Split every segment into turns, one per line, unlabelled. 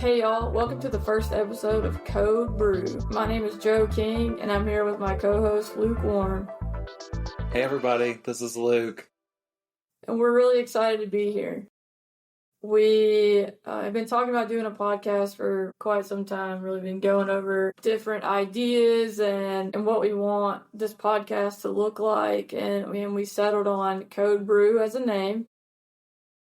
Hey y'all, welcome to the first episode of Code Brew. My name is Joe King, and I'm here with my co-host Luke Warren.
Hey everybody, this is Luke.
And we're really excited to be here. We have been talking about doing a podcast for quite some time, really been going over different ideas and what we want this podcast to look like, and we settled on Code Brew as a name.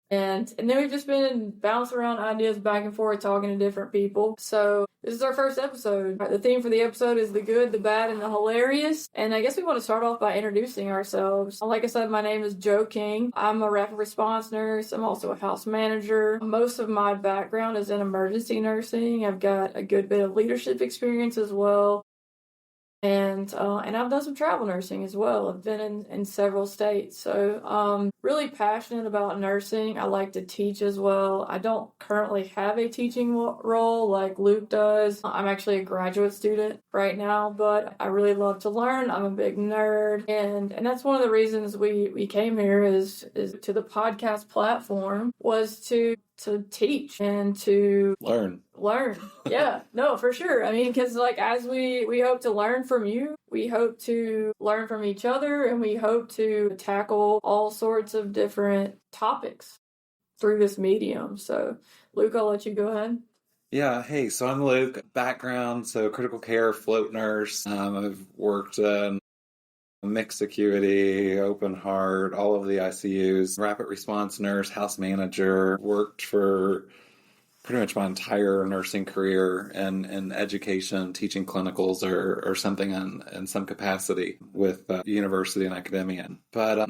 And then we've just been bouncing around ideas back and forth, talking to different people. So this is our first episode. The theme for the episode is the good, the bad, and the hilarious. And I guess we want to start off by introducing ourselves. Like I said, my name is Joe King. I'm a rapid response nurse. I'm also a house manager. Most of my background is in emergency nursing. I've got a good bit of leadership experience as well. And I've done some travel nursing as well. I've been in several states. So really passionate about nursing. I like to teach as well. I don't currently have a teaching role like Luke does. I'm actually a graduate student right now, but I really love to learn. I'm a big nerd. And that's one of the reasons we came here is to the podcast platform was to teach and to
learn.
Yeah, no, for sure. I mean, because like as we hope to learn from you, we hope to learn from each other, and we hope to tackle all sorts of different topics through this medium. So Luke, I'll let you go ahead.
Yeah, hey, so I'm Luke. Background, so critical care, float nurse. I've worked in mixed acuity, open heart, all of the ICUs, rapid response nurse, house manager, worked for pretty much my entire nursing career in education, teaching clinicals or something in some capacity with university and academia. But,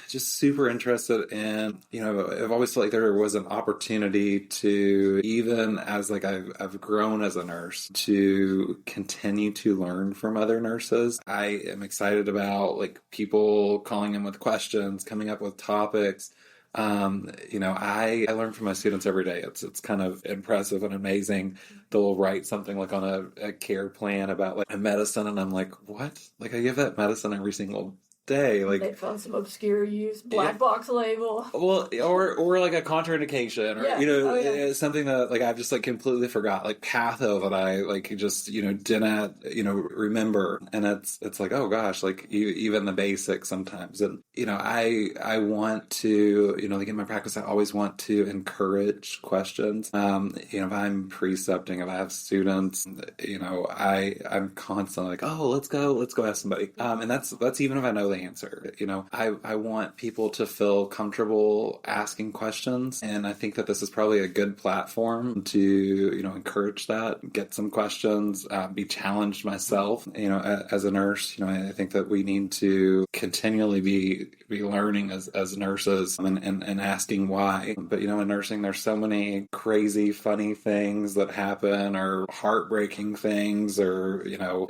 just super interested in, I've always felt like there was an opportunity to, even as like I've grown as a nurse, to continue to learn from other nurses. I am excited about like people calling in with questions, coming up with topics. I learn from my students every day. It's kind of impressive and amazing. They'll write something like on a care plan about like a medicine, and I'm like, what? Like I give that medicine every single day. Like
they found some obscure use, black box label.
Well, or like a contraindication, or something that like I've just like completely forgot, like patho that I like just didn't remember, and it's like, oh gosh, like even the basics sometimes. And I want to like in my practice I always want to encourage questions. If I'm precepting, if I have students, I'm constantly like, oh, let's go ask somebody, and that's even if I know the answer. I want people to feel comfortable asking questions, and I think that this is probably a good platform to encourage that, get some questions, be challenged myself. As a nurse, I think that we need to continually be learning as nurses and asking why. But in nursing, there's so many crazy, funny things that happen, or heartbreaking things, or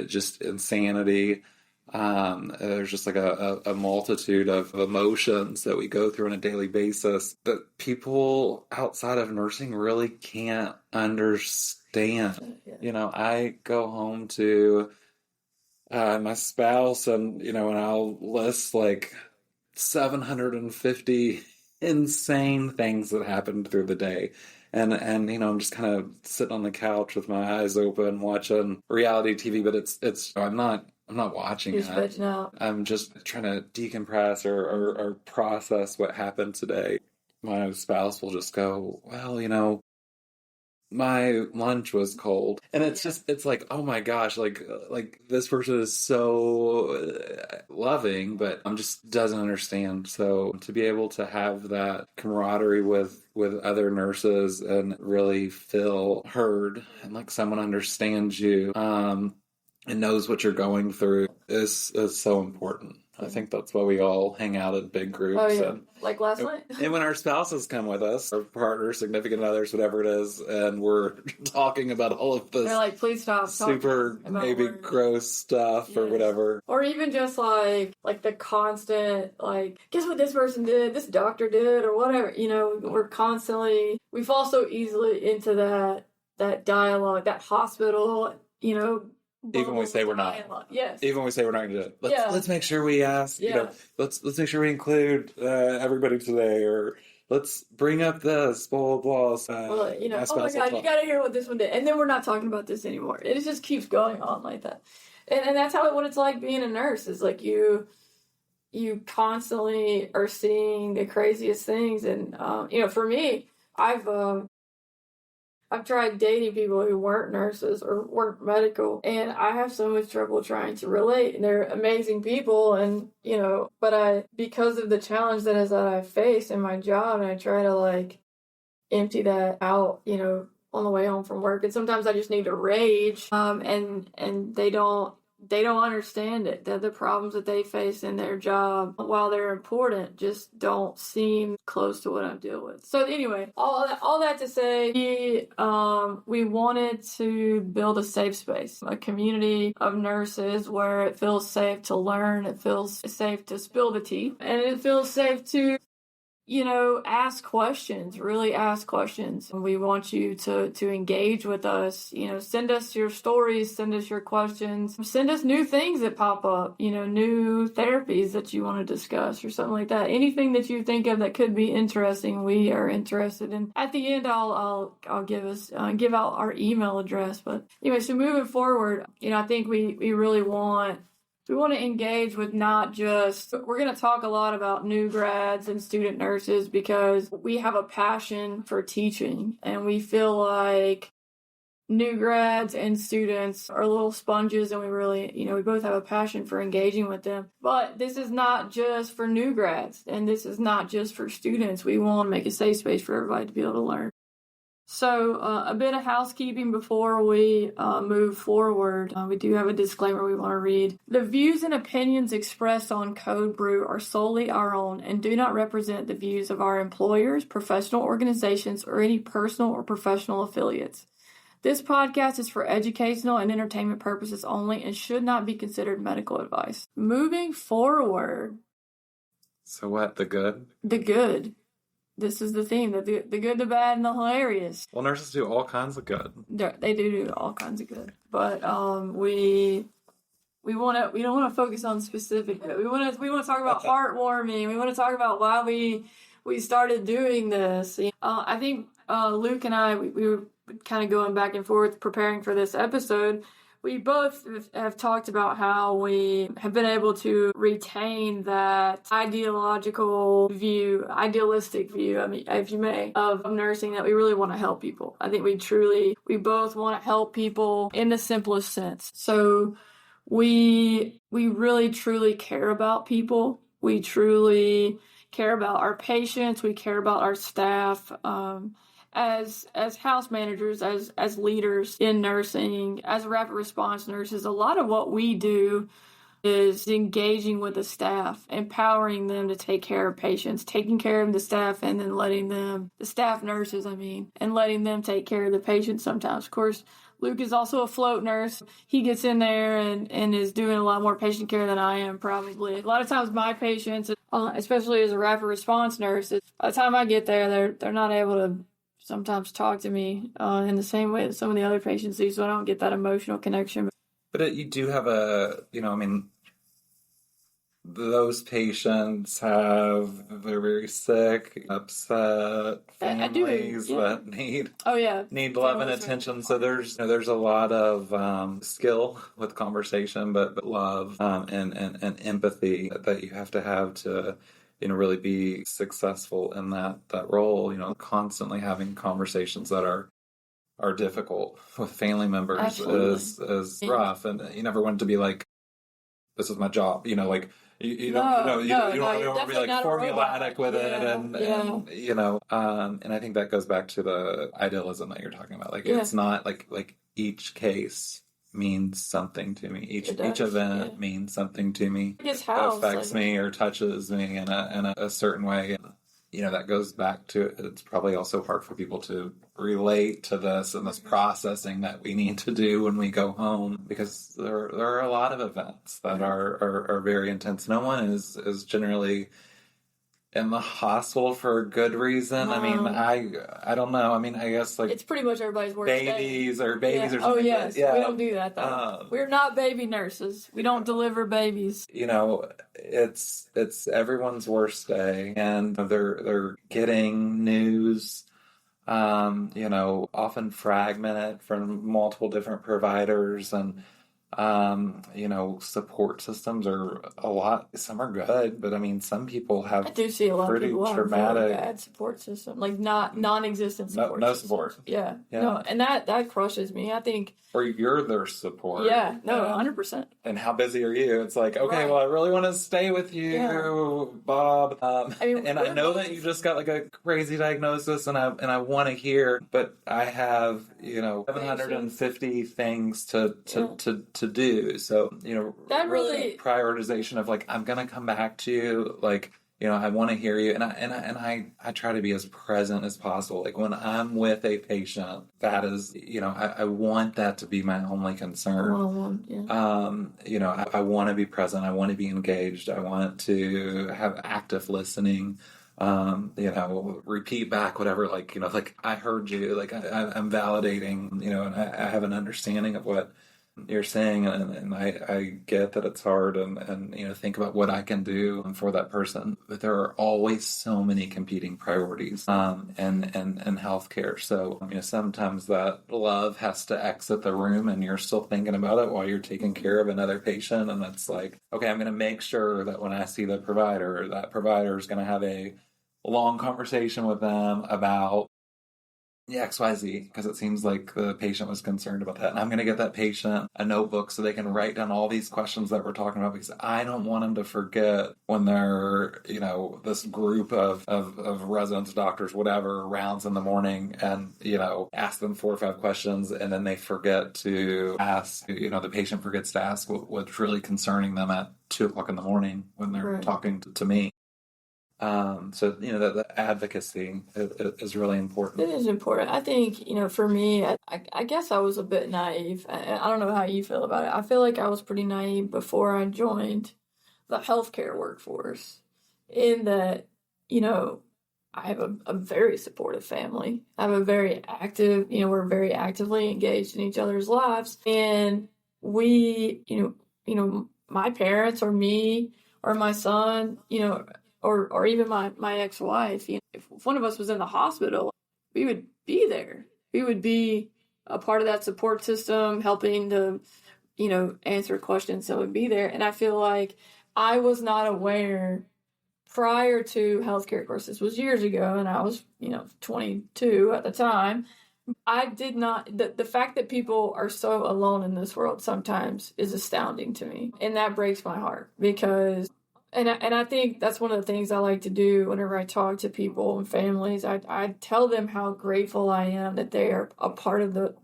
just insanity. There's just like a multitude of emotions that we go through on a daily basis that people outside of nursing really can't understand. I go home to my spouse, and and I'll list like 750 insane things that happened through the day. And I'm just kind of sitting on the couch with my eyes open watching reality TV, but it's I'm not watching it. I'm just trying to decompress or process what happened today. My spouse will just go, well, my lunch was cold. And it's like, oh my gosh, like this person is so loving, but just doesn't understand. So to be able to have that camaraderie with other nurses and really feel heard and like someone understands you, and knows what you're going through is so important. I think that's why we all hang out in big groups.
Oh, yeah. Like last night.
And when our spouses come with us, our partners, significant others, whatever it is, and we're talking about all of this.
They're like, please stop.
Super maybe gross stuff or whatever.
Or even just like the constant, like, guess what this person did, this doctor did, or whatever. We fall so easily into that dialogue, that hospital,
Even when we say we're not.
Yes.
Even when we say we're not going to do it. Let's make sure we ask, let's make sure we include everybody today, or, let's bring up this, blah, blah, blah.
Well, oh my God, you got to hear what this one did. And then we're not talking about this anymore. It just keeps going on like that. And that's what it's like being a nurse, is like you constantly are seeing the craziest things. And, for me, I've tried dating people who weren't nurses or weren't medical, and I have so much trouble trying to relate. And they're amazing people, and but because of the challenge that I face in my job, and I try to like empty that out, on the way home from work. And sometimes I just need to rage, and they don't understand it. The problems that they face in their job, while they're important, just don't seem close to what I deal with. So anyway, all that to say, we wanted to build a safe space, a community of nurses where it feels safe to learn, it feels safe to spill the tea, and it feels safe to ask questions, really ask questions. And we want you to engage with us. Send us your stories, send us your questions, send us new things that pop up, new therapies that you want to discuss or something like that. Anything that you think of that could be interesting, we are interested in. At the end, I'll give out our email address. But anyway, so moving forward, I think we really want to engage with not just, we're going to talk a lot about new grads and student nurses because we have a passion for teaching, and we feel like new grads and students are little sponges, and we really, we both have a passion for engaging with them. But this is not just for new grads, and this is not just for students. We want to make a safe space for everybody to be able to learn. So a bit of housekeeping before we move forward. We do have a disclaimer we want to read. The views and opinions expressed on Code Brew are solely our own and do not represent the views of our employers, professional organizations, or any personal or professional affiliates. This podcast is for educational and entertainment purposes only and should not be considered medical advice. Moving forward.
So what, the good?
The good. This is the theme, the good, the bad, and the hilarious.
Well, nurses do all kinds of good.
They do all kinds of good. But we don't want to focus on specific. We want to talk about heartwarming. We want to talk about why we started doing this. I think Luke and I, we were kind of going back and forth preparing for this episode. We both have talked about how we have been able to retain that idealistic view, if you may, of nursing, that we really want to help people. I think we both want to help people in the simplest sense. So we really truly care about people. We truly care about our patients. We care about our staff. As house managers, as leaders in nursing, as rapid response nurses, a lot of what we do is engaging with the staff, empowering them to take care of patients, taking care of the staff, and then letting them take care of the patients sometimes. Of course, Luke is also a float nurse. He gets in there and is doing a lot more patient care than I am, probably. A lot of times my patients, especially as a rapid response nurse, by the time I get there, they're not able to sometimes talk to me in the same way that some of the other patients do, so I don't get that emotional connection.
But you do have those patients they're very sick, upset families that need love and attention. So there's a lot of skill with conversation, but love and empathy that you have to really be successful in that role. Constantly having conversations that are difficult with family members is rough, and you never want to be like, this is my job. You don't want to be like formulaic with it, and I think that goes back to the idealism that you're talking about. It's not like each case means something to me. Each event means something to me. Affects me or touches me in a certain way. That goes back to, it's probably also hard for people to relate to this and this processing that we need to do when we go home, because there are a lot of events that are very intense. No one is generally in the hospital for a good reason. I mean, I don't know. I mean, I guess like
it's pretty much everybody's work.
Babies or something.
Oh yes,
like that.
We don't do that though. We're not baby nurses. We don't deliver babies.
You know, it's everyone's worst day, and they're getting news. You know, often fragmented from multiple different providers, and you know, support systems are a lot. Some are good, but I mean, some people have.
I do see a lot of people have really bad support system, like non-existent support.
No support.
Yeah, no, and that crushes me. I think.
Or you're their support.
Yeah, no, 100%.
And how busy are you? It's like, okay, well, I really want to stay with you, Bob. I mean, and I know that you just got like a crazy diagnosis, and I want to hear, but I have 750 things to do. So that really prioritization of like, I'm gonna come back to you, like. I want to hear you, and I try to be as present as possible. Like when I'm with a patient, that is, I want that to be my only concern. I want to be present. I want to be engaged. I want to have active listening. Repeat back whatever. Like I heard you. Like I'm validating. And I have an understanding of what you're saying, and I get that it's hard, and think about what I can do for that person. But there are always so many competing priorities in healthcare. So sometimes that love has to exit the room, and you're still thinking about it while you're taking care of another patient. And it's like, okay, I'm going to make sure that when I see the provider, that provider is going to have a long conversation with them about XYZ, because it seems like the patient was concerned about that. And I'm going to get that patient a notebook so they can write down all these questions that we're talking about, because I don't want them to forget when they're, this group of residents, doctors, whatever, rounds in the morning, and, ask them 4 or 5 questions, and then they forget to ask, the patient forgets to ask what's really concerning them at 2:00 in the morning when they're talking to me. So the advocacy is really important.
It is important. I think for me, I guess I was a bit naive. I don't know how you feel about it. I feel like I was pretty naive before I joined the healthcare workforce, in that I have a very supportive family. I have a very active, we're very actively engaged in each other's lives, and we my parents or me or my son, or even my ex-wife, if one of us was in the hospital, we would be there. We would be a part of that support system, helping to, answer questions. So we'd be there. And I feel like I was not aware prior to healthcare. Of course, this was years ago, and I was, 22 at the time. I did not, the fact that people are so alone in this world sometimes is astounding to me. And that breaks my heart, because And I think that's one of the things I like to do whenever I talk to people and families. I tell them how grateful I am that they are a part of the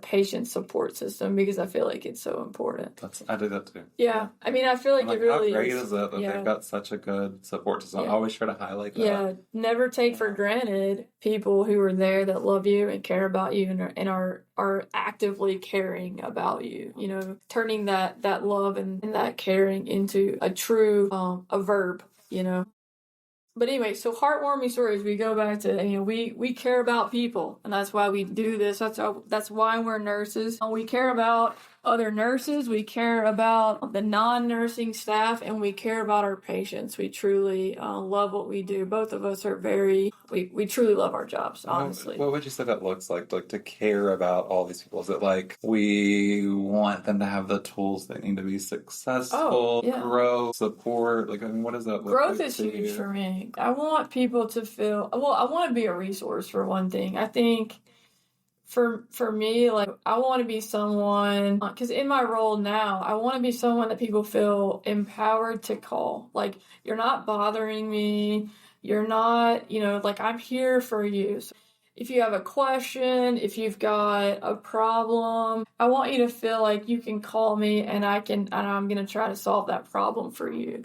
patient support system, because I feel like it's so important.
I do that too.
Yeah. I mean, I feel like it really
how great is it that they've got such a good support system? I always try to highlight that.
Yeah. Never take for granted people who are there that love you and care about you and are actively caring about you, turning that love and that caring into a true, a verb, But anyway, so heartwarming stories, we go back to, we care about people, and that's why we do this. That's why we're nurses. We care about other nurses, we care about the non-nursing staff, and we care about our patients. We truly love what we do. Both of us are we truly love our jobs, honestly.
What would you say that looks like to care about all these people? Is it like we want them to have the tools they need to be successful, grow, support? What does that look like?
Growth is huge for me. I want people to feel, I want to be a resource, for one thing. I think for me, I want to be someone, because in my role now, I want to be someone that people feel empowered to call. Like, you're not bothering me. You're not, I'm here for you. So if you have a question, if you've got a problem, I want you to feel like you can call me, and I'm going to try to solve that problem for you.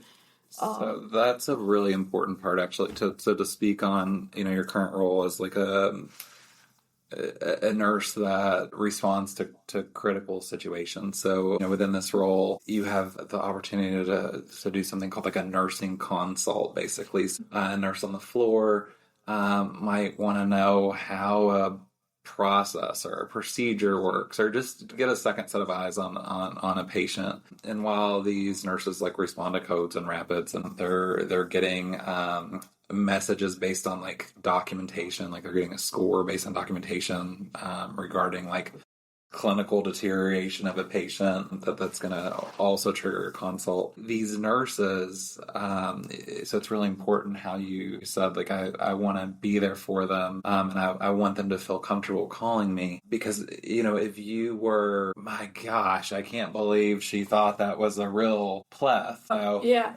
So that's a really important part, actually, to speak on, your current role as like a a nurse that responds to critical situations. So, within this role, you have the opportunity to do something called like a nursing consult, basically. A nurse on the floor might want to know how a process or a procedure works, or just get a second set of eyes on a patient. And while these nurses like respond to codes and rapids, and they're getting messages based on like documentation, like they're getting a score based on documentation regarding like clinical deterioration of a patient, that's going to also trigger a consult. These nurses, so it's really important how you said, like, I want to be there for them, and I want them to feel comfortable calling me, because, if you were, my gosh, I can't believe she thought that was a real pleth.
Yeah.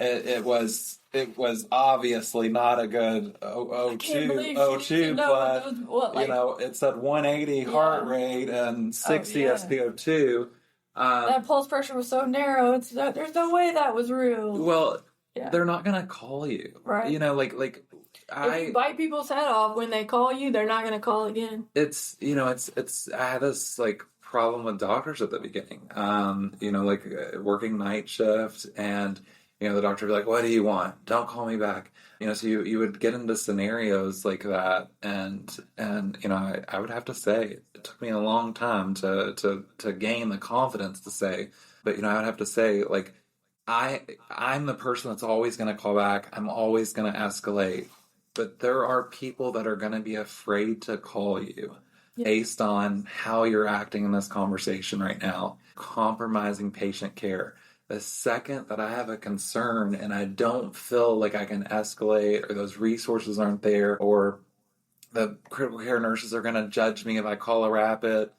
It was obviously not a good O2 pleth. It said 180 heart rate and 60 SpO2.
That pulse pressure was so narrow. There's no way that was real.
Well, they're not gonna call you, right? Like
if you bite people's head off when they call you, they're not gonna call again.
It's I had this like problem with doctors at the beginning. Like working night shift, and the doctor would be like, "What do you want? Don't call me back." So you would get into scenarios like that, and I would have to say, it took me a long time to gain the confidence to say, but I would have to say, like, I'm the person that's always going to call back. I'm always going to escalate, but there are people that are going to be afraid to call you based on how you're acting in this conversation right now, compromising patient care. The second that I have a concern and I don't feel like I can escalate, or those resources aren't there, or the critical care nurses are going to judge me if I call a rapid,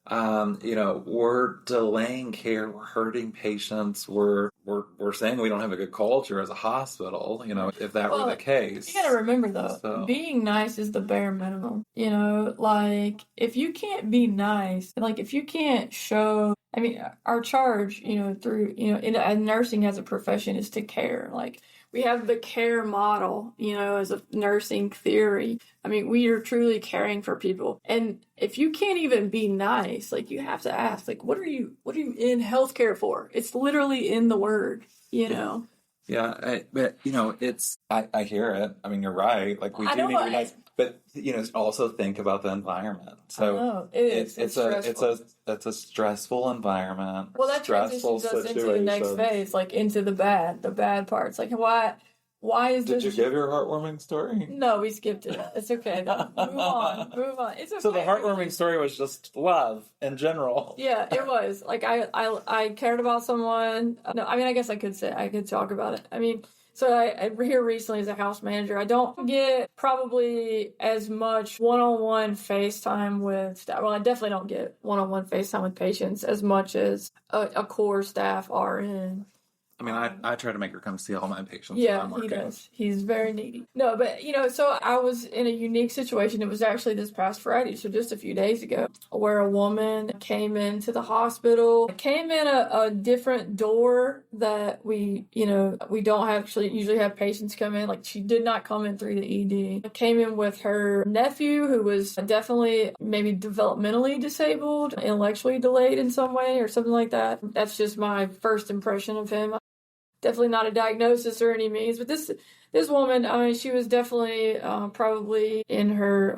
we're delaying care, we're hurting patients, we're saying we don't have a good culture as a hospital, if that were the case.
You got to remember, though, being nice is the bare minimum. Like, if you can't be nice, like, if you can't show, our charge, through, in nursing as a profession is to care. Like, we have the care model, as a nursing theory. We are truly caring for people. And if you can't even be nice, like, you have to ask, like, what are you in healthcare for? It's literally in the word,
Yeah, but I hear it. You're right. Like, we do need to be nice, but also think about the environment. So it's a stressful environment.
Well, that transitions us into the next phase, like into the bad parts. Like, why is this?
Did you give your heartwarming story?
No, we skipped it. It's okay. Move on. It's okay.
So the heartwarming story was just love in general.
Yeah, it was. Like, I cared about someone. No, I guess I could talk about it. So I here recently as a house manager, I don't get probably as much one-on-one FaceTime with staff. Well, I definitely don't get one-on-one FaceTime with patients as much as a core staff RN.
I try to make her come see all my patients.
Yeah, he does. He's very needy. No, but, so I was in a unique situation. It was actually this past Friday, so just a few days ago, where a woman came into the hospital, came in a different door that we don't usually have patients come in. Like, she did not come in through the ED. Came in with her nephew, who was definitely maybe developmentally disabled, intellectually delayed in some way or something like that. That's just my first impression of him. Definitely not a diagnosis or any means, but this woman, she was definitely probably in her,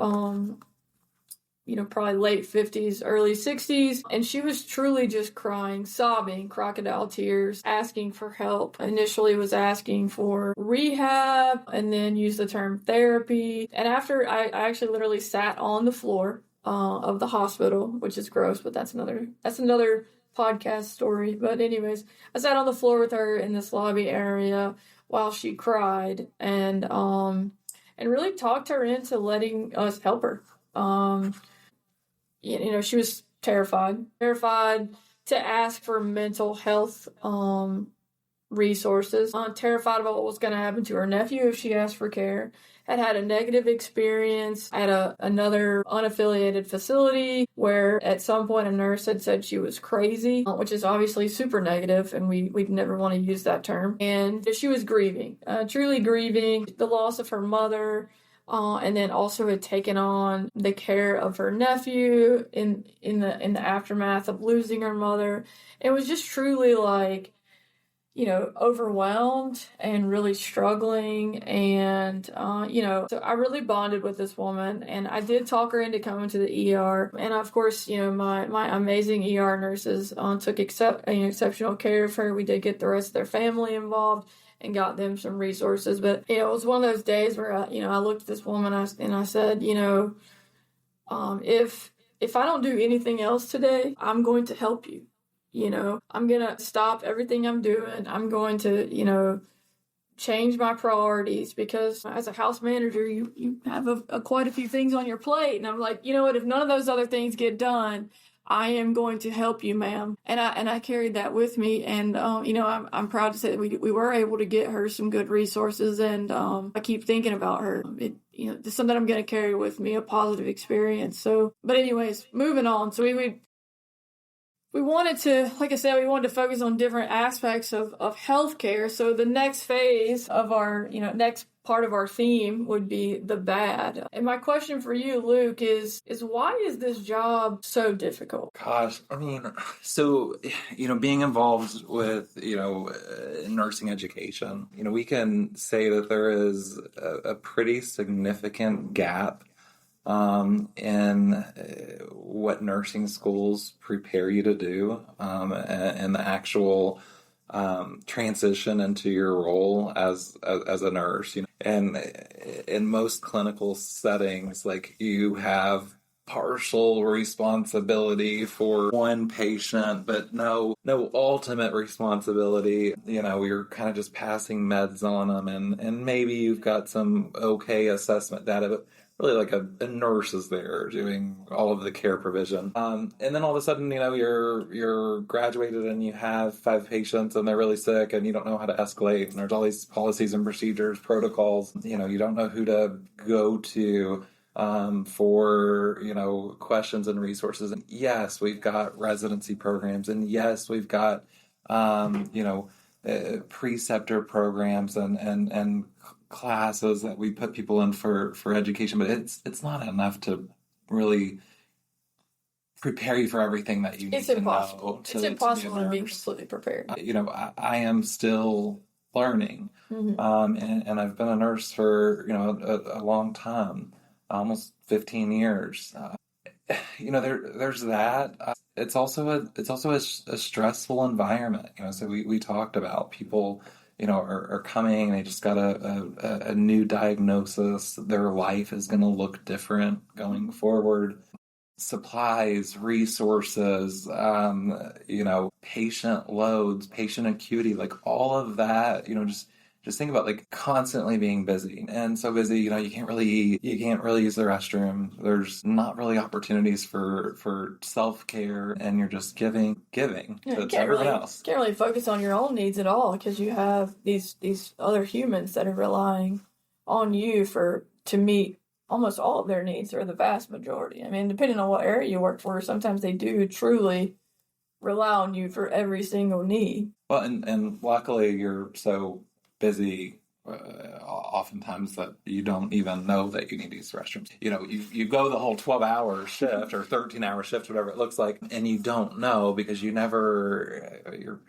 probably late 50s, early 60s, and she was truly just crying, sobbing, crocodile tears, asking for help. Initially was asking for rehab, and then used the term therapy. And after I actually literally sat on the floor of the hospital, which is gross, but that's another podcast story. But anyways, I sat on the floor with her in this lobby area while she cried, and really talked her into letting us help her. She was terrified to ask for mental health resources, terrified about what was going to happen to her nephew if she asked for care. Had a negative experience at another unaffiliated facility where at some point a nurse had said she was crazy, which is obviously super negative, and we'd never want to use that term. And she was grieving, truly grieving the loss of her mother, and then also had taken on the care of her nephew in the aftermath of losing her mother. It was just truly like, overwhelmed and really struggling. And, so I really bonded with this woman, and I did talk her into coming to the ER. And of course, my amazing ER nurses took exceptional care of her. We did get the rest of their family involved and got them some resources. But, it was one of those days where, I looked at this woman and I said, if I don't do anything else today, I'm going to help you. I'm going to stop everything I'm doing. I'm going to, change my priorities, because as a house manager, you have quite a few things on your plate. And I'm like, you know what, if none of those other things get done, I am going to help you, ma'am. And I carried that with me. And, I'm proud to say that we were able to get her some good resources. And I keep thinking about her. It's something I'm going to carry with me, a positive experience. So, but anyways, moving on. So we wanted to, like I said, we wanted to focus on different aspects of healthcare. So the next phase of our, next part of our theme would be the bad. And my question for you, Luke, is why is this job so difficult?
Gosh, I mean, so, being involved with, nursing education, we can say that there is a pretty significant gap in what nursing schools prepare you to do, and the actual transition into your role as a nurse. And in most clinical settings, like, you have partial responsibility for one patient, but no ultimate responsibility. You're kind of just passing meds on them, and maybe you've got some okay assessment data, but really, like, a nurse is there doing all of the care provision. And then all of a sudden, you're graduated and you have 5 patients and they're really sick and you don't know how to escalate. And there's all these policies and procedures, protocols. You don't know who to go to for, questions and resources. And yes, we've got residency programs. And yes, we've got, preceptor programs and classes that we put people in for education, but it's not enough to really prepare you for everything that you need to know.
It's impossible to be completely prepared.
I am still learning, and I've been a nurse for a long time, almost 15 years. There's that. It's also a stressful environment. So we talked about people, are coming and they just got a new diagnosis. Their life is going to look different going forward. Supplies, resources, patient loads, patient acuity, like all of that, just think about, like, constantly being busy, and so busy, you can't really eat, you can't really use the restroom. There's not really opportunities for self-care, and you're just giving to everyone else.
Can't really focus on your own needs at all, because you have these other humans that are relying on you to meet almost all of their needs, or the vast majority. I mean, depending on what area you work for, sometimes they do truly rely on you for every single need.
Well, and luckily you're so busy oftentimes that you don't even know that you need these restrooms. You go the whole 12-hour shift or 13-hour shift, whatever it looks like, and you don't know because you never,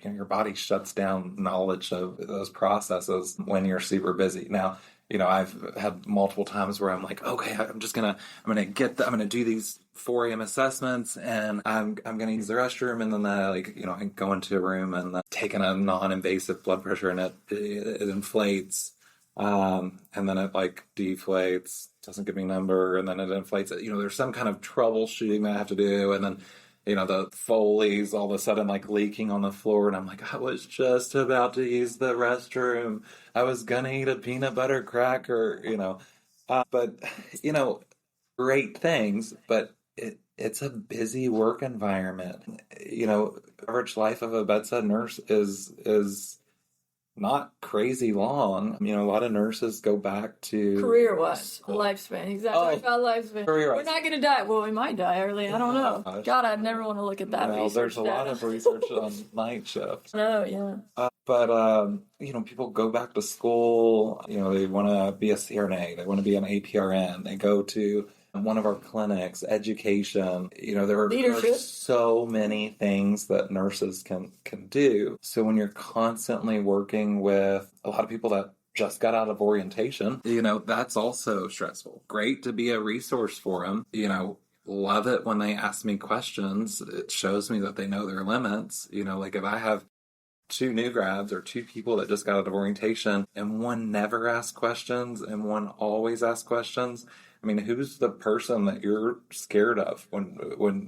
your body shuts down knowledge of those processes when you're super busy. Now, I've had multiple times where I'm like, okay, I'm gonna do these 4 a.m. assessments, and I'm gonna use the restroom, and then I go into a room and taking a non-invasive blood pressure, and it inflates, and then it deflates, doesn't give me a number, and then it inflates. There's some kind of troubleshooting that I have to do, and then the Foley's all of a sudden leaking on the floor, and I'm like, I was just about to use the restroom. I was gonna eat a peanut butter cracker, but great things, but it's a busy work environment. Average life of a bedside nurse is not crazy long. A lot of nurses go back to
career-wise, lifespan. Exactly. About lifespan. We're not going to die. Well, we might die early. I don't know. God, I'd never want to look at that.
Well, there's a lot of research on night shift.
Oh, yeah.
But, people go back to school, they want to be a CRNA, they want to be an APRN, they go to one of our clinics, education, there are so many things that nurses can do. So when you're constantly working with a lot of people that just got out of orientation, that's also stressful. Great to be a resource for them, love it when they ask me questions. It shows me that they know their limits. Like if I have two new grads or two people that just got out of orientation and one never asks questions and one always asks questions, I mean, who's the person that you're scared of when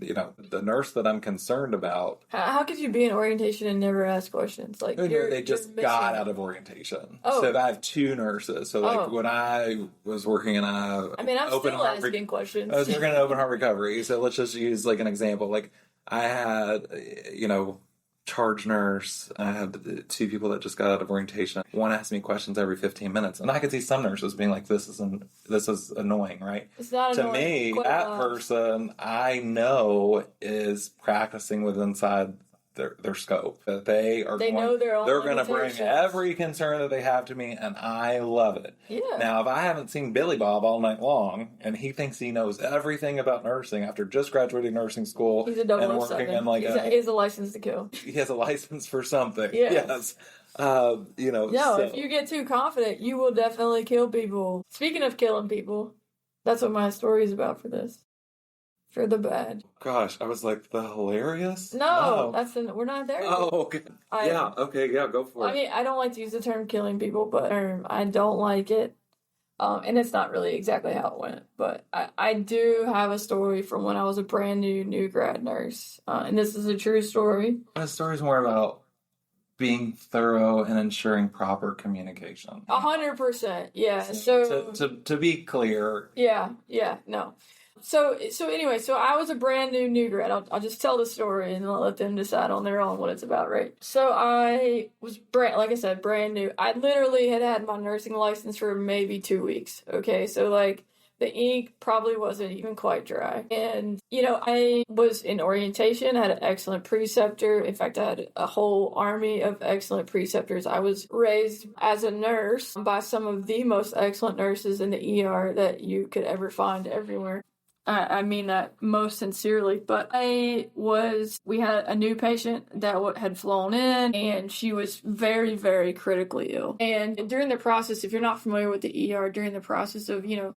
the nurse that I'm concerned about?
How could you be in orientation and never ask questions? Like
they just got out of orientation. Oh. So if I have two nurses, so like when I was working in
I'm still asking questions.
I was working in open heart recovery. So let's just use like an example. Like I had, charge nurse. I had two people that just got out of orientation. One asked me questions every 15 minutes. And I could see some nurses being like, this is annoying, right?
It's not
to
annoying.
Me, that person I know is practicing with inside their scope. That they're going to bring every concern that they have to me, and I love it.
Yeah.
Now, if I haven't seen Billy Bob all night long, and he thinks he knows everything about nursing after just graduating nursing school,
he's a double working in like he has a license to kill.
He has a license for something.
Yes.
If
you get too confident, you will definitely kill people. Speaking of killing people, that's what my story is about for this. For the bad.
Gosh, I was like, the hilarious?
No. We're not there yet.
Oh, okay. Go for it.
I mean, I don't like to use the term killing people, but I don't like it. And it's not really exactly how it went. But I do have a story from when I was a brand new grad nurse. And this is a true story.
The story's more about being thorough and ensuring proper communication.
100%, yeah. So
to be clear.
Yeah, no. So anyway, I was a brand new grad. I'll just tell the story and I'll let them decide on their own what it's about, right? So I was brand new. I literally had my nursing license for maybe 2 weeks. Okay, so like the ink probably wasn't even quite dry. And, I was in orientation, I had an excellent preceptor. In fact, I had a whole army of excellent preceptors. I was raised as a nurse by some of the most excellent nurses in the ER that you could ever find everywhere. I mean that most sincerely, but we had a new patient that had flown in, and she was very, very critically ill. And during the process, if you're not familiar with the ER, during the process of, the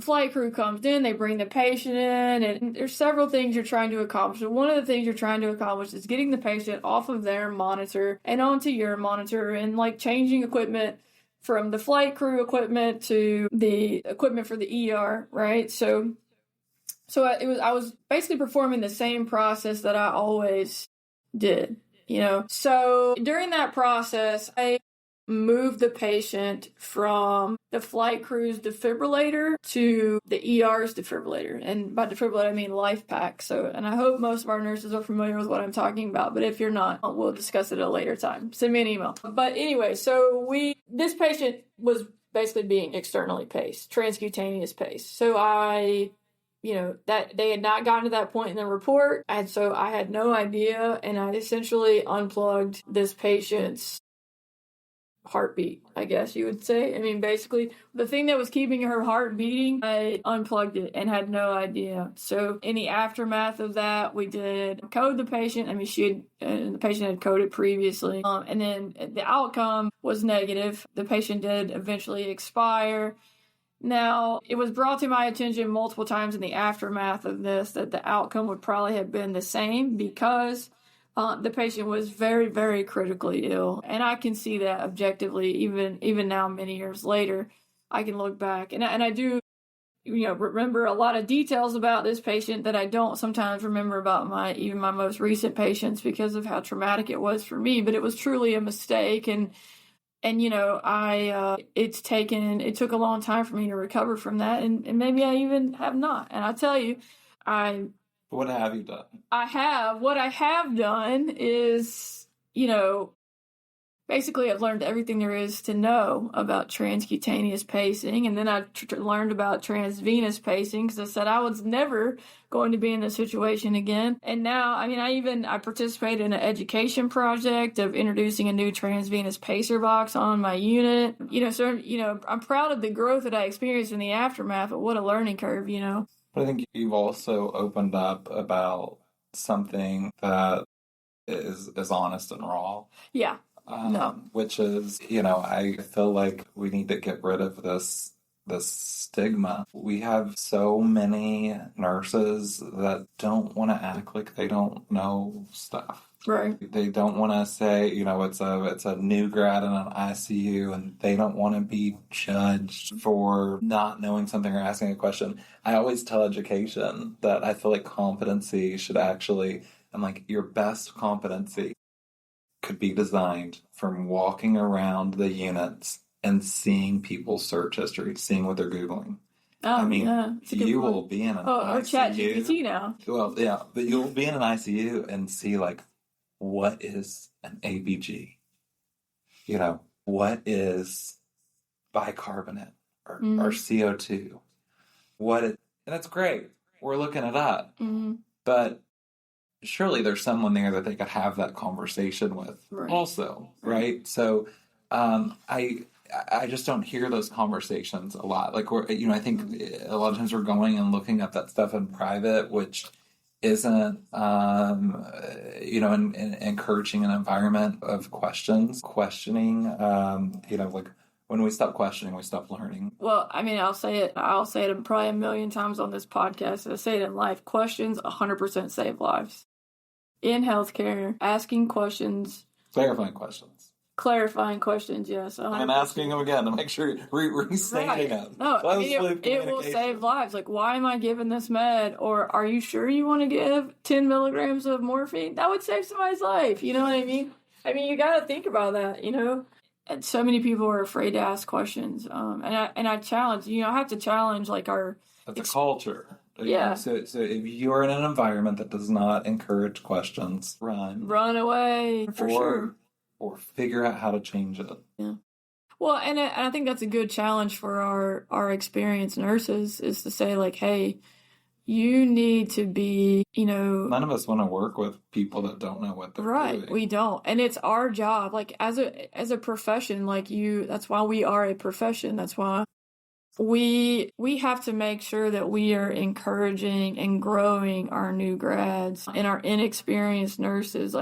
flight crew comes in, they bring the patient in, and there's several things you're trying to accomplish. So one of the things you're trying to accomplish is getting the patient off of their monitor and onto your monitor, and like changing equipment from the flight crew equipment to the equipment for the ER, right? So I was basically performing the same process that I always did, So during that process, I moved the patient from the flight crew's defibrillator to the ER's defibrillator. And by defibrillator, I mean life pack. And I hope most of our nurses are familiar with what I'm talking about. But if you're not, we'll discuss it at a later time. Send me an email. But anyway, this patient was basically being externally paced, transcutaneous paced. So that they had not gotten to that point in the report. And so I had no idea. And I essentially unplugged this patient's heartbeat, I guess you would say. I mean, basically, the thing that was keeping her heart beating, I unplugged it and had no idea. So in the aftermath of that, we did code the patient. I mean, the patient had coded previously. And then the outcome was negative. The patient did eventually expire. Now, it was brought to my attention multiple times in the aftermath of this that the outcome would probably have been the same because the patient was very, very critically ill. And I can see that objectively, even now, many years later. I can look back. And I do, remember a lot of details about this patient that I don't sometimes remember about my most recent patients because of how traumatic it was for me. But it was truly a mistake. And it took a long time for me to recover from that, and maybe I even have not. And I tell you,
what have you done?
What I have done is, basically I've learned everything there is to know about transcutaneous pacing, and then I learned about transvenous pacing because I said I was never going to be in this situation again. And now, I mean, I participated in an education project of introducing a new transvenous pacer box on my unit. So I'm proud of the growth that I experienced in the aftermath, but what a learning curve,
But I think you've also opened up about something that is honest and raw.
Yeah. No.
Which is, I feel like we need to get rid of this stigma. We have so many nurses that don't want to act like they don't know stuff.
Right.
They don't want to say, it's a new grad in an ICU, and they don't want to be judged for not knowing something or asking a question. I always tell education that I feel like competency should actually, your best competency could be designed from walking around the units and seeing people's search history, seeing what they're Googling.
Oh,
you will be in an ICU.
Or ChatGPT now.
Well, yeah, but you'll be in an ICU and see, what is an ABG? What is bicarbonate or CO2? And that's great. We're looking it up. Mm-hmm. But surely there's someone there that they could have that conversation with also, right? So I just don't hear those conversations a lot. I think a lot of times we're going and looking up that stuff in private, which isn't, encouraging an environment of questioning, when we stop questioning, we stop learning.
Well, I'll say it probably a million times on this podcast. I say it in life. Questions 100% save lives. In healthcare, asking questions. Clarifying questions, yes. 100%.
And asking them again to make sure you're restating them.
No, it will save lives. Why am I giving this med? Or are you sure you want to give 10 milligrams of morphine? That would save somebody's life. You know what I mean? You got to think about that, And so many people are afraid to ask questions. And I challenge, I have to challenge our...
That's a culture.
Yeah.
So if you're in an environment that does not encourage questions,
run away, for sure.
Or figure out how to change it.
Yeah. Well, and I think that's a good challenge for our experienced nurses is to say, hey, you need to be,
None of us want to work with people that don't know what they're doing.
Right, we don't. And it's our job, as a profession, that's why we are a profession. That's why we have to make sure that we are encouraging and growing our new grads and our inexperienced nurses.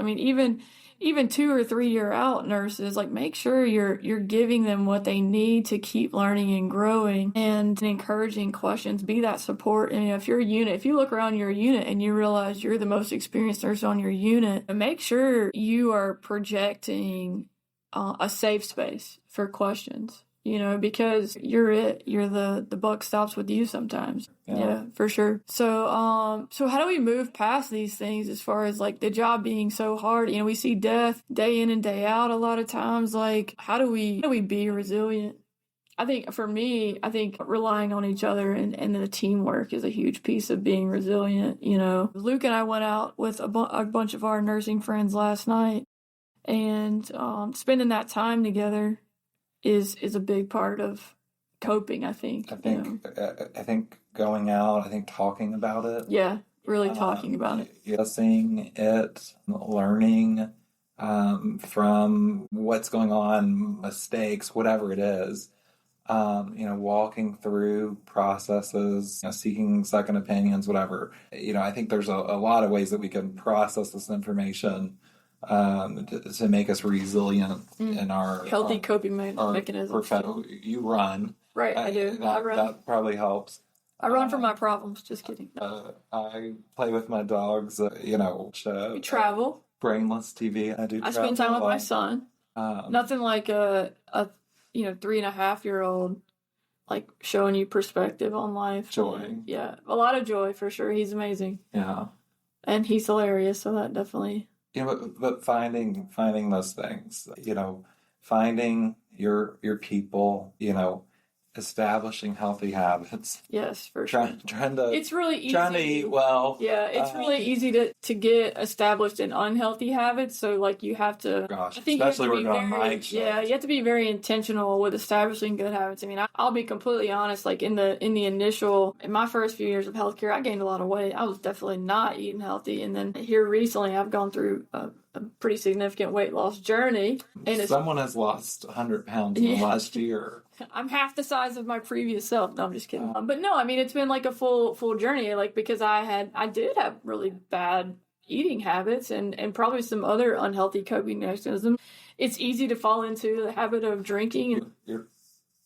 Even 2 or 3 year out nurses, make sure you're giving them what they need to keep learning and growing and encouraging questions, be that support. And if you look around your unit and you realize you're the most experienced nurse on your unit, make sure you are projecting a safe space for questions. Because you're the buck stops with you sometimes. Yeah, for sure. So how do we move past these things as far as the job being so hard? We see death day in and day out a lot of times. How do we be resilient? I think for me, relying on each other and the teamwork is a huge piece of being resilient. Luke and I went out with a bunch of our nursing friends last night, and spending that time together is a big part of coping, I think.
I think going out, talking about it.
Yeah, really talking about it.
Seeing it, learning from what's going on, mistakes, whatever it is. Walking through processes, seeking second opinions, whatever. I think there's a lot of ways that we can process this information to make us resilient in our
healthy coping mechanisms.
You run,
right? I do. I run.
That probably helps.
I run from my problems. Just kidding.
I play with my dogs.
We travel.
Brainless TV. I
spend time with my son. Nothing like a 3.5-year-old showing you perspective on life.
Joy.
Yeah, a lot of joy for sure. He's amazing.
Yeah,
and he's hilarious. So that definitely.
But finding those things, finding your people, establishing healthy habits.
Yes, for sure.
Trying to.
It's really easy.
Trying to eat well.
Yeah, it's really easy to get established in unhealthy habits. So, like, you have to.
Gosh,
I think
especially
you have to
working
be
on night shift.
Yeah, you have to be very intentional with establishing good habits. I mean, I'll be completely honest. Like in my first few years of healthcare, I gained a lot of weight. I was definitely not eating healthy, and then here recently, I've gone through a pretty significant weight loss journey. And
someone has lost 100 pounds in the last year.
I'm half the size of my previous self. No, I'm just kidding. But no, I mean, it's been like a full journey. Like, because I did have really bad eating habits and probably some other unhealthy coping mechanisms. It's easy to fall into the habit of drinking.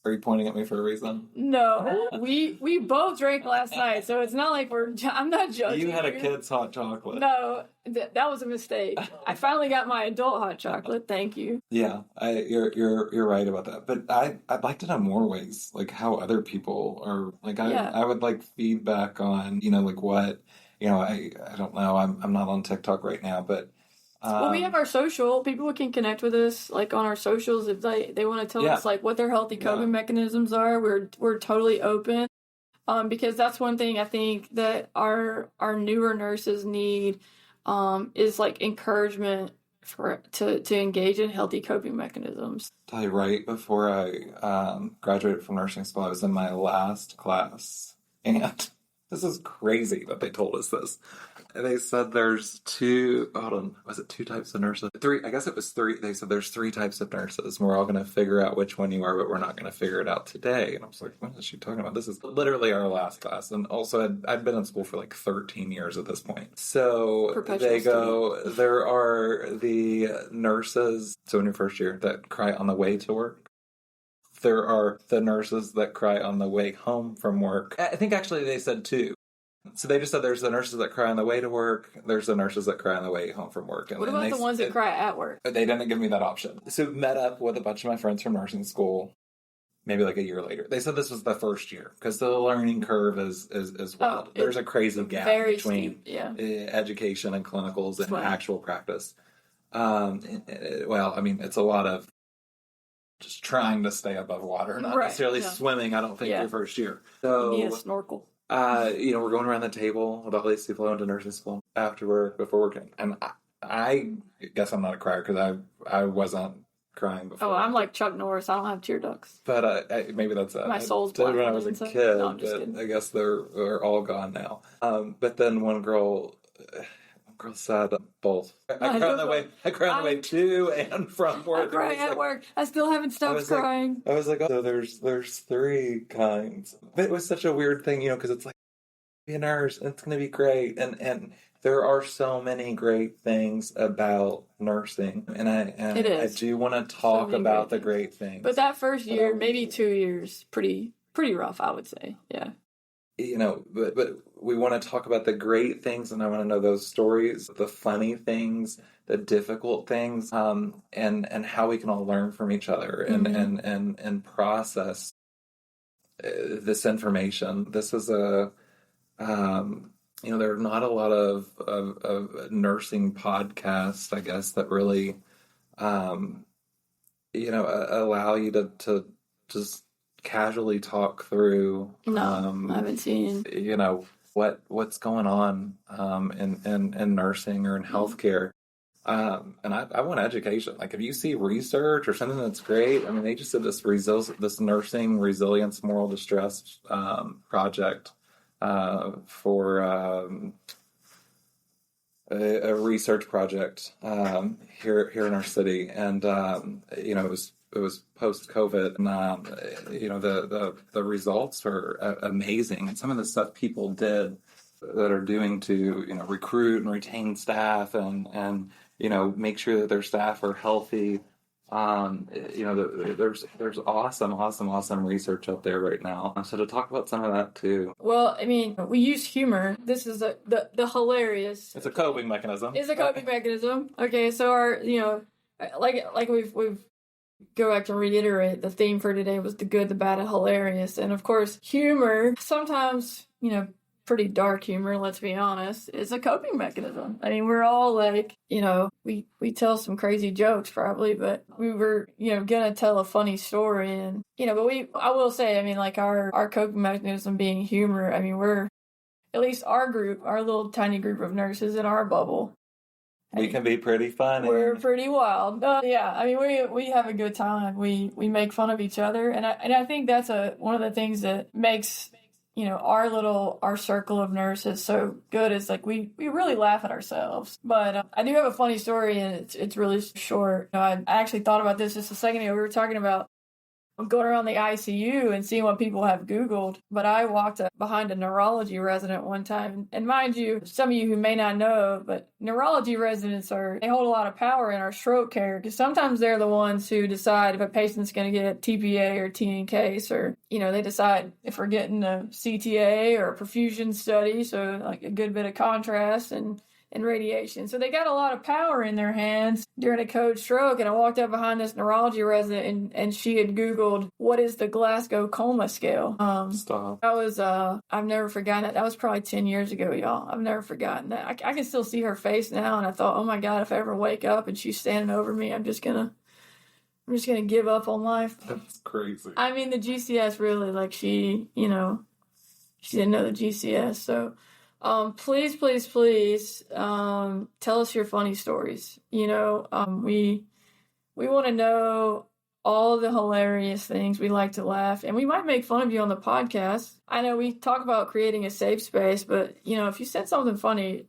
Are you pointing at me for a reason?
No, we both drank last night, so it's not like I'm not judging.
You had a kid's hot chocolate.
No, that was a mistake. I finally got my adult hot chocolate. Thank you.
Yeah, you're right about that. But I'd like to know more ways, like how other people are. Like I would like feedback on like what I don't know. I'm not on TikTok right now, but.
Well, we have our social. People can connect with us, like on our socials, if they want to tell us like what their healthy coping mechanisms are. We're totally open, because that's one thing I think that our newer nurses need, is like encouragement to engage in healthy coping mechanisms.
Tell you, right before I graduated from nursing school, I was in my last class, and this is crazy that they told us this. They said there's two types of nurses? Three, I guess it was three. They said there's three types of nurses, and we're all going to figure out which one you are, but we're not going to figure it out today. And I was like, what is she talking about? This is literally our last class. And also, I'd been in school for like 13 years at this point. So they go, there are the nurses, so in your first year, that cry on the way to work. There are the nurses that cry on the way home from work. I think actually they said two. So they just said there's the nurses that cry on the way to work. There's the nurses that cry on the way home from work.
And what about the ones that cry at work?
They didn't give me that option. So met up with a bunch of my friends from nursing school, maybe like a year later. They said this was the first year because the learning curve is wild. There's a crazy gap between education and clinicals and actual practice. Well, I mean, it's a lot of just trying to stay above water, not necessarily swimming. I don't think your first year. So
you need a snorkel.
We're going around the table with all these people who went to nursing school after work, before working. And I guess I'm not a crier because I wasn't crying before.
Oh, I'm like Chuck Norris. I don't have tear ducts.
But maybe that's
my soul's black
when I was a kid. No, I'm just kidding. I guess they're all gone now. But then one girl said both. I cried on the way to and from work.
I cry at work. I still haven't stopped crying.
I was like, oh, so there's three kinds. But it was such a weird thing, because it's like, be a nurse, and it's going to be great. And there are so many great things about nursing. And I do want to talk about the great things.
But that first year, maybe 2 years, pretty rough, I would say. Yeah.
But we want to talk about the great things, and I want to know those stories, the funny things, the difficult things, and how we can all learn from each other and process this information. This is there are not a lot of nursing podcasts, I guess, that really, allow you to just casually talk through.
No, I haven't seen.
What's going on in nursing or in healthcare. And I want education. Like, if you see research or something that's great, I mean, they just did this nursing resilience moral distress project for a research project here in our city, and it was post-COVID, and the results are amazing. And some of the stuff people did that are doing to recruit and retain staff and make sure that their staff are healthy. There's awesome research out there right now. So to talk about some of that too.
Well, I mean, we use humor. This is the hilarious.
It's a coping mechanism.
It's a coping mechanism. Okay, so our like we've go back to reiterate, the theme for today was the good, the bad, and hilarious. And of course, humor, sometimes, pretty dark humor, let's be honest, is a coping mechanism. I mean, we're all like, we tell some crazy jokes probably, but we were, gonna tell a funny story and, but I will say, I mean, like our coping mechanism being humor, I mean, we're, at least our group, our little tiny group of nurses in our bubble.
We can be pretty funny.
We're pretty wild. Yeah, I mean, we have a good time. We make fun of each other. And I think that's one of the things that makes, our circle of nurses so good is like we really laugh at ourselves. But I do have a funny story, and it's really short. I actually thought about this just a second ago. We were talking about going around the ICU and seeing what people have Googled. But I walked up behind a neurology resident one time. And mind you, some of you who may not know, but neurology residents they hold a lot of power in our stroke care because sometimes they're the ones who decide if a patient's going to get TPA or T in case, or, they decide if we're getting a CTA or a perfusion study. So like a good bit of contrast and radiation. So they got a lot of power in their hands during a code stroke. And I walked up behind this neurology resident and she had Googled, what is the Glasgow coma scale?
Stop.
That was, I've never forgotten that. That was probably 10 years ago, y'all. I've never forgotten that. I can still see her face now. And I thought, oh my God, if I ever wake up and she's standing over me, I'm just gonna give up on life.
That's crazy.
I mean, the GCS really, like she didn't know the GCS. So, please, tell us your funny stories. We want to know all the hilarious things. We like to laugh, and we might make fun of you on the podcast. I know we talk about creating a safe space, but, if you said something funny,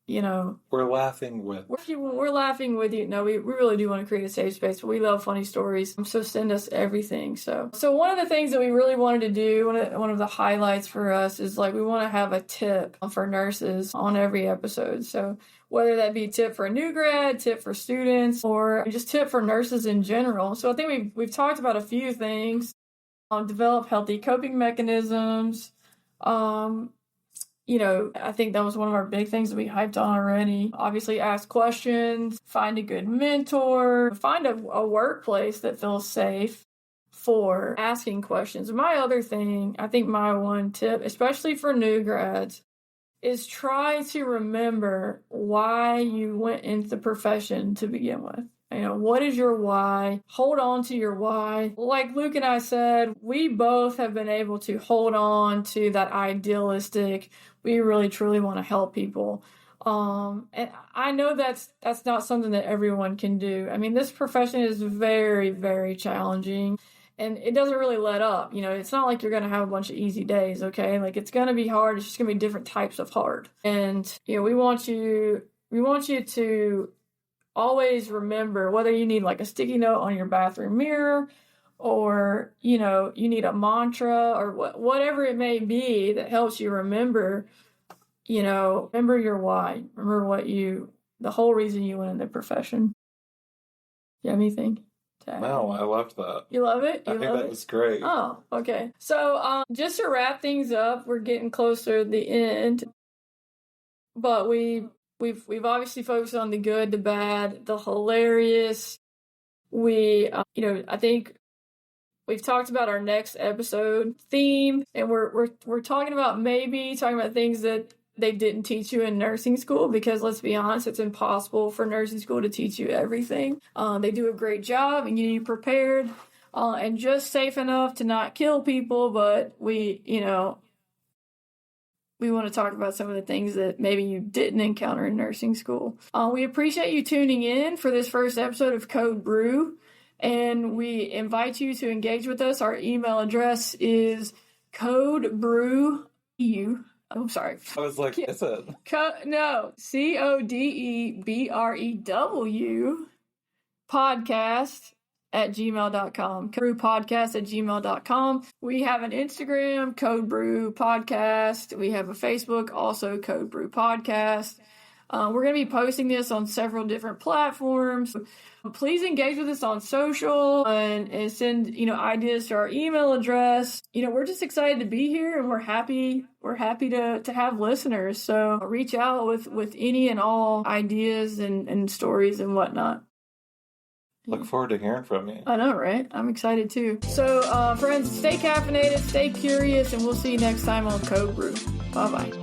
we're laughing with.
We're laughing with you. No, we really do want to create a safe space, but we love funny stories. So send us everything. So one of the things that we really wanted to do, one of the highlights for us is like we want to have a tip for nurses on every episode. So whether that be a tip for a new grad, tip for students, or just tip for nurses in general. So I think we've talked about a few things. Develop healthy coping mechanisms. I think that was one of our big things that we hyped on already. Obviously, ask questions, find a good mentor, find a workplace that feels safe for asking questions. My other thing, I think my one tip, especially for new grads, is try to remember why you went into the profession to begin with. What is your why? Hold on to your why. Like Luke and I said, we both have been able to hold on to that idealistic, we really truly want to help people. And I know that's not something that everyone can do. I mean, this profession is very, very challenging. And it doesn't really let up. It's not like you're going to have a bunch of easy days, okay? Like, it's going to be hard. It's just going to be different types of hard. And, we want you to always remember, whether you need like a sticky note on your bathroom mirror or, you need a mantra or whatever it may be that helps you remember, remember your why. Remember the whole reason you went in the profession. You have anything?
No, I loved that.
You love it?
I think that was great.
Oh, okay. So just to wrap things up, we're getting closer to the end. But we've obviously focused on the good, the bad, the hilarious. I think we've talked about our next episode theme, and we're talking about things that they didn't teach you in nursing school, because let's be honest, it's impossible for nursing school to teach you everything. They do a great job, and you need to be prepared and just safe enough to not kill people. But we want to talk about some of the things that maybe you didn't encounter in nursing school. We appreciate you tuning in for this first episode of Code Brew, and we invite you to engage with us. Our email address is codebrew. I'm sorry.
I was like, is it?
CODEBREW podcast@gmail.com. CodeBrewPodcast@gmail.com. We have an Instagram, Code Brew Podcast. We have a Facebook, also Code Brew Podcast. We're going to be posting this on several different platforms. Please engage with us on social and send, ideas to our email address. We're just excited to be here, and we're happy to have listeners. So reach out with any and all ideas and stories and whatnot.
Look forward to hearing from you.
I know, right? I'm excited too. So, friends, stay caffeinated, stay curious, and we'll see you next time on Code Brew. Bye-bye.